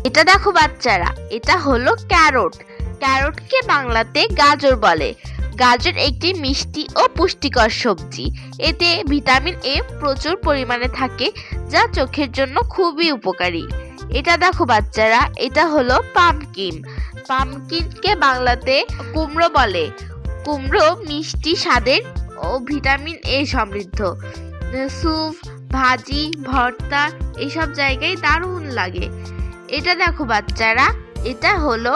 এটা দেখো বাচ্চারা, এটা হলো ক্যারট। ক্যারটকে বাংলাতে গাজর বলে। গাজর একটি মিষ্টি ও পুষ্টিকর সবজি। এতে ভিটামিন এ প্রচুর পরিমাণে থাকে, যা চোখের জন্য খুবই উপকারী। এটা দেখো বাচ্চারা, এটা হলো পামকিন। পামকিনকে বাংলাতে কুমড়ো বলে। কুমড়ো মিষ্টি স্বাদের ও ভিটামিন এ সমৃদ্ধ। স্যুপ, ভাজি, ভর্তা এইসব জায়গায় দারুণ লাগে। এটা দেখো বাচ্চারা, এটা হলো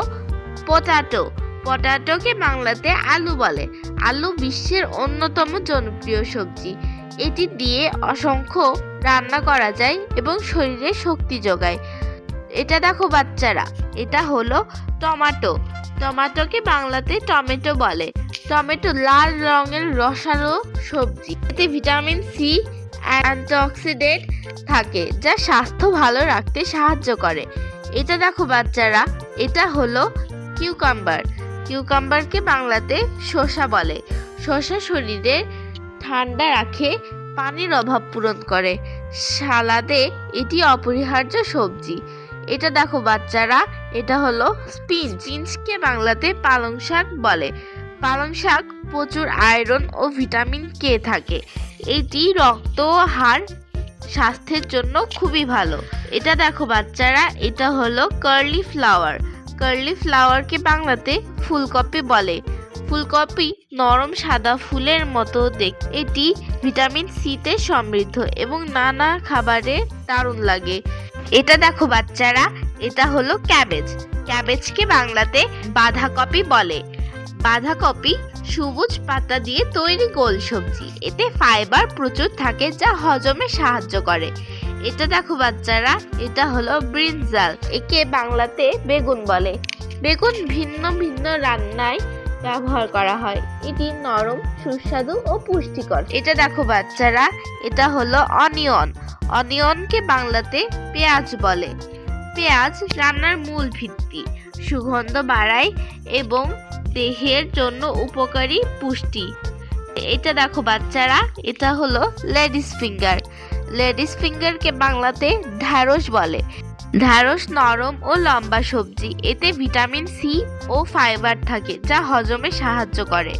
পটাটো। পটাটোকে বাংলাতে আলু বলে। আলু বিশ্বের অন্যতম জনপ্রিয় সবজি। এটি দিয়ে অসংখ্য রান্না করা যায় এবং শরীরে শক্তি যোগায়। এটা দেখো বাচ্চারা, এটা হলো টমেটো। টমেটোকে বাংলাতে টমেটো বলে। টমেটো লাল রঙের রসালো সবজি। এতে ভিটামিন সি, অ্যান্টিঅক্সিডেন্ট থাকে, যা স্বাস্থ্য ভালো রাখতে সাহায্য করে। এটা দেখো বাচ্চারা, এটা হলো কিউকাম্বার। কিউকাম্বারকে বাংলাতে শসা বলে। শসা শরীরে ঠান্ডা রাখে, পানির অভাব পূরণ করে। সালাদে এটি অপরিহার্য সবজি। এটা দেখো বাচ্চারা, এটা হলো স্পিনচ। স্পিনচকে বাংলাতে পালং শাক বলে। পালং শাক প্রচুর আয়রন ও ভিটামিন কে থাকে। এটি রক্ত ও হাড় স্বাস্থ্যের জন্য খুবই ভালো। এটা দেখো বাচ্চারা, এটা হলো কার্লি ফ্লাওয়ার। কার্লি ফ্লাওয়ারকে বাংলাতে ফুলকপি বলে। ফুলকপি নরম সাদা ফুলের মতো দেখতে। এটি ভিটামিন সি তে সমৃদ্ধ এবং নানা খাবারে দারুণ লাগে। এটা দেখো বাচ্চারা, এটা হলো ক্যাবেজ। ক্যাবেজকে বাংলাতে বাঁধাকপি বলে। বাঁধাকপি সবুজ পাতা দিয়ে তৈরি গোল সবজি। এতে ফাইবার প্রচুর থাকে, যা হজমে সাহায্য করে। এটা দেখো বাচ্চারা, এটা হলো ব্রিনজাল। একে বাংলাতে বেগুন বলে। বেগুন ভিন্ন ভিন্ন রান্নায় ব্যবহার করা হয়। এটি নরম, সুস্বাদু ও পুষ্টিকর। এটা দেখো বাচ্চারা, এটা হলো অনিয়ন। অনিয়নকে বাংলাতে পেঁয়াজ বলে। পেঁয়াজ রান্নার মূল ভিত্তি, সুগন্ধ বাড়ায় এবং দেহের জন্য উপকারী পুষ্টি। এটা দেখো বাচ্চারা, এটা হলো লেডিস ফিঙ্গার। লেডিস ফিঙ্গারকে বাংলাতে ঢ্যাঁড়স বলে। ঢ্যাঁড়স নরম ও লম্বা সবজি। এতে ভিটামিন সি ও ফাইবার থাকে, যা হজমে সাহায্য করে।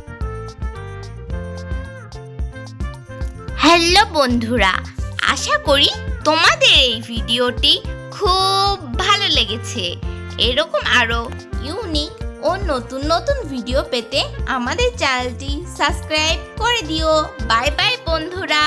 হ্যালো বন্ধুরা, আশা করি তোমাদের এই ভিডিওটি খুব ভালো লেগেছে। এরকম আরো ইউনিক ও নতুন নতুন ভিডিও পেতে আমাদের চ্যানেলটি সাবস্ক্রাইব করে দিও। বাই বাই বন্ধুরা।